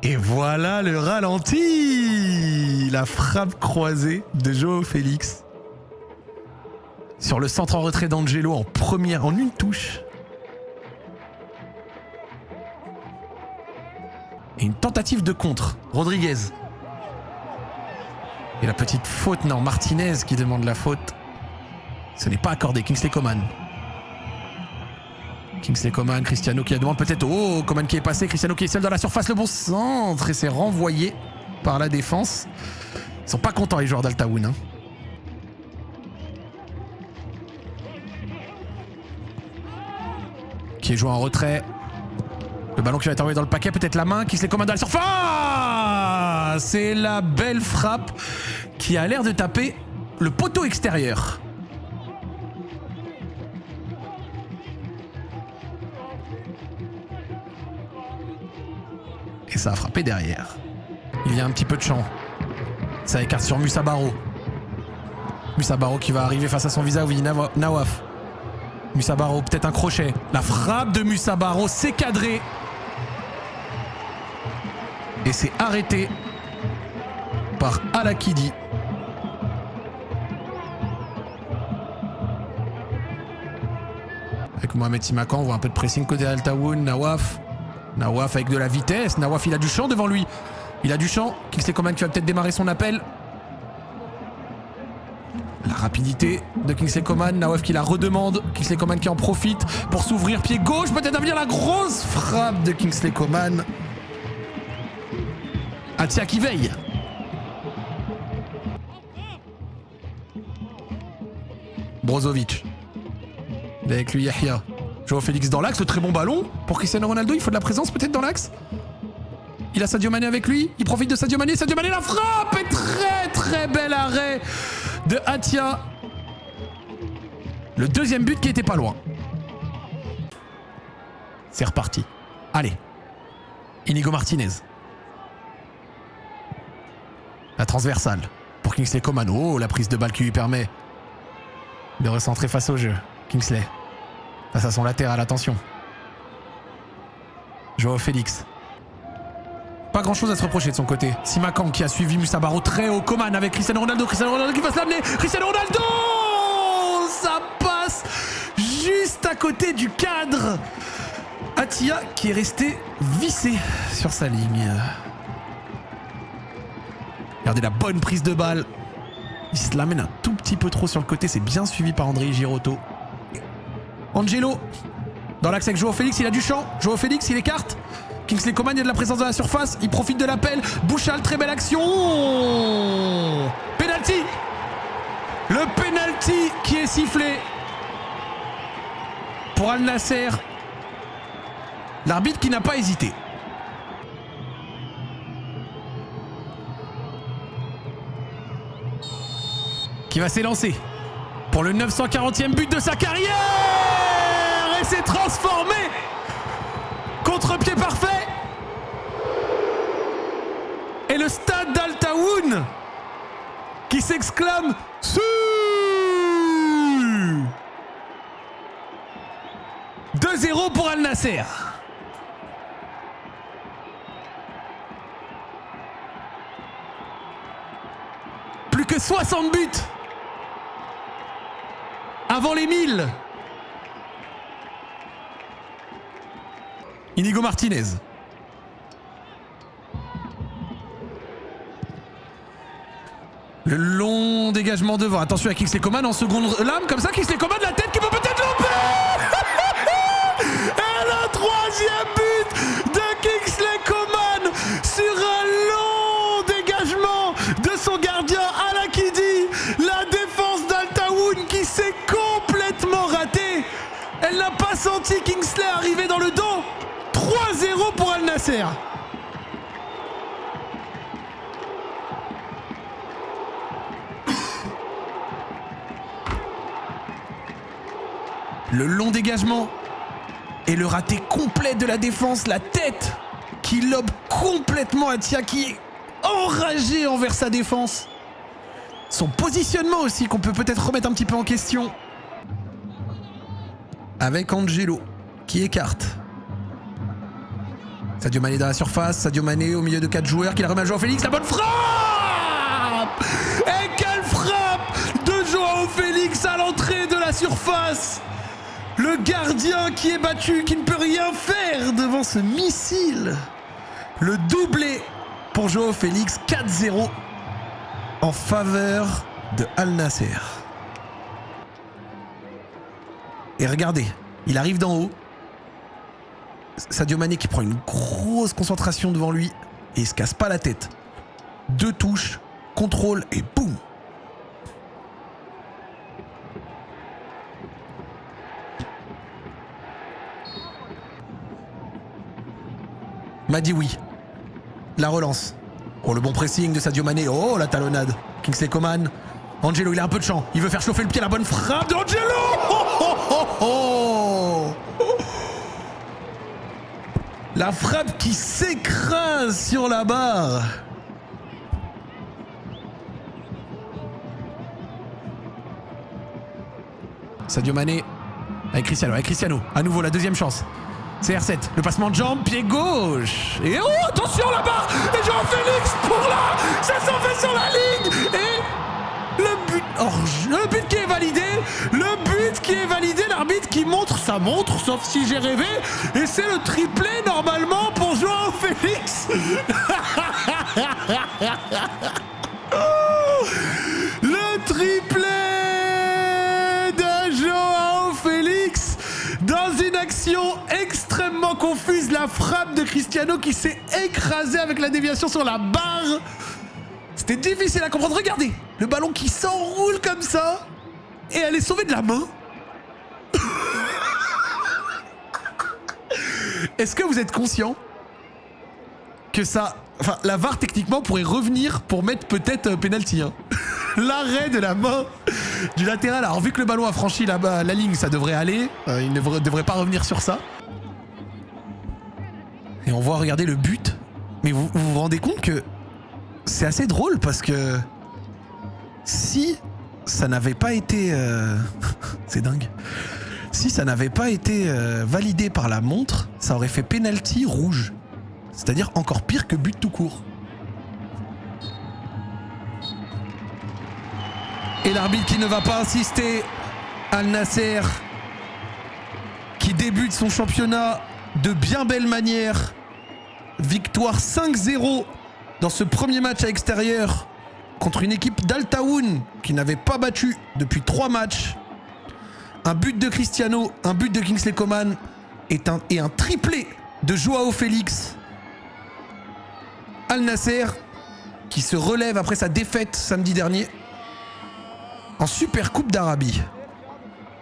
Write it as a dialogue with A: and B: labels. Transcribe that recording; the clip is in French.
A: Et voilà le ralenti. La frappe croisée de João Félix. Sur le centre en retrait d'Angelo en une touche. Et une tentative de contre. Rodriguez. Et la petite faute, non, Martinez qui demande la faute. Ce n'est pas accordé, Kingsley Coman. Kingsley Coman, Cristiano qui la demande peut-être. Oh, Coman qui est passé, Cristiano qui est seul dans la surface, le bon centre. Et c'est renvoyé par la défense. Ils sont pas contents les joueurs d'Al-Tawoun. Hein. Qui est joué en retrait. Le ballon qui va être envoyé dans le paquet, peut-être la main, Kingsley Coman dans la surface. C'est la belle frappe qui a l'air de taper le poteau extérieur. Et ça a frappé derrière. Il y a un petit peu de champ. Ça écarte sur Moussa Baro. Moussa Baro qui va arriver face à son vis-à-vis Nawaf. Moussa Baro, peut-être un crochet. La frappe de Moussa Baro, c'est cadré. Et c'est arrêté par Al-Akidi. Avec Mohamed Simakan, on voit un peu de pressing côté Al-Tawoun. Nawaf. Nawaf avec de la vitesse. Nawaf, il a du champ devant lui. Il a du champ. Kingsley Coman qui va peut-être démarrer son appel. La rapidité de Kingsley Coman. Nawaf qui la redemande. Kingsley Coman qui en profite pour s'ouvrir pied gauche. Peut-être à venir la grosse frappe de Kingsley Coman. Atia qui veille. Brozovic. Avec lui Yahya. João Félix dans l'axe, le très bon ballon. Pour Cristiano Ronaldo, il faut de la présence peut-être dans l'axe. Il a Sadio Mané avec lui. Il profite de Sadio Mané. Sadio Mané, la frappe est très très bel arrêt de Atia. Le deuxième but qui était pas loin. C'est reparti. Allez. Inigo Martinez. La transversale pour Kingsley Coman. Oh, la prise de balle qui lui permet de recentrer face au jeu. Kingsley. Face à son latéral, attention. João Félix. Pas grand chose à se reprocher de son côté. Simakan qui a suivi Moussa Baro très haut. Coman avec Cristiano Ronaldo. Cristiano Ronaldo qui va se l'amener. Cristiano Ronaldo. Ça passe juste à côté du cadre. Atia qui est resté vissé sur sa ligne. Regardez la bonne prise de balle. Il se l'amène un tout petit peu trop sur le côté. C'est bien suivi par André Girotto. Angelo. Dans l'axe avec João Félix. Il a du champ. João Félix, il écarte. Kingsley Coman, il y a de la présence dans la surface. Il profite de l'appel. Bouchal, très belle action. Penalty. Le penalty qui est sifflé pour Al Nasser. L'arbitre qui n'a pas hésité. Qui va s'élancer pour le 940e but de sa carrière. Et s'est transformé. Contre-pied parfait. Et le stade d'Al-Tawoun qui s'exclame Su 2-0 pour Al Nasser. Plus que 60 buts avant les 1000. Inigo Martinez. Le long dégagement devant. Attention à Kingsley Coman en seconde lame. Comme ça, Kingsley Coman, la tête qui peut peut-être louper. Et le troisième but de Kingsley Coman sur un long dégagement de son gardien Al-Akidi. La défense d'Al-Tawoun qui s'est complètement ratée. Elle n'a pas senti Kingsley arriver dans le dos. 3-0 pour Al Nasser. Le long dégagement et le raté complet de la défense, la tête qui lobe complètement Atia qui est enragé envers sa défense. Son positionnement aussi qu'on peut peut-être remettre un petit peu en question. Avec Angelo qui écarte. Sadio Mané dans la surface, Sadio Mané au milieu de 4 joueurs qui la remet à Joao Félix, la bonne frappe! Et quelle frappe de Joao Félix à l'entrée de la surface! Le gardien qui est battu, qui ne peut rien faire devant ce missile. Le doublé pour Joao Félix, 4-0 en faveur de Al Nasser. Et regardez, il arrive d'en haut. Sadio Mané qui prend une grosse concentration devant lui et il se casse pas la tête. 2 touches, contrôle et boum. M'a dit oui. La relance. Oh, le bon pressing de Sadio Mané. Oh, la talonnade. Kingsley Coman. Angelo, il a un peu de champ. Il veut faire chauffer le pied. La bonne frappe de Angelo. Oh, oh, oh, oh. La frappe qui s'écrase sur la barre. Sadio Mané avec Cristiano. Avec Cristiano. À nouveau, la deuxième chance. CR7, le passement de jambe, pied gauche. Et oh, attention la barre. Et Joao Félix pour là. Ça s'en fait sur la ligne. Et le but, le but qui est validé. Le but qui est validé. L'arbitre qui montre sa montre, sauf si j'ai rêvé. Et c'est le triplé normalement pour Joao Félix. Le triplé de Joao Félix dans une action extrêmement confuse. La frappe de Cristiano qui s'est écrasée avec la déviation sur la barre. C'était difficile à comprendre. Regardez, le ballon qui s'enroule comme ça et elle est sauvée de la main. Est-ce que vous êtes conscient que ça... Enfin, la VAR techniquement pourrait revenir pour mettre peut-être penalty. Hein. L'arrêt de la main du latéral. Alors vu que le ballon a franchi la ligne, ça devrait aller. Il ne devrait pas revenir sur ça. Et on voit, regarder le but. Mais vous vous rendez compte que c'est assez drôle parce que si ça n'avait pas été... c'est dingue. Si ça n'avait pas été validé par la montre, ça aurait fait penalty rouge. C'est-à-dire encore pire que but tout court. Et l'arbitre qui ne va pas insister. Al Nasser qui débute son championnat de bien belle manière. Victoire 5-0 dans ce premier match à l'extérieur contre une équipe d'Al Tawoun qui n'avait pas battu depuis 3 matchs. Un but de Cristiano, un but de Kingsley Coman et un triplé de Joao Félix. Al Nasser qui se relève après sa défaite samedi dernier en Super Coupe d'Arabie.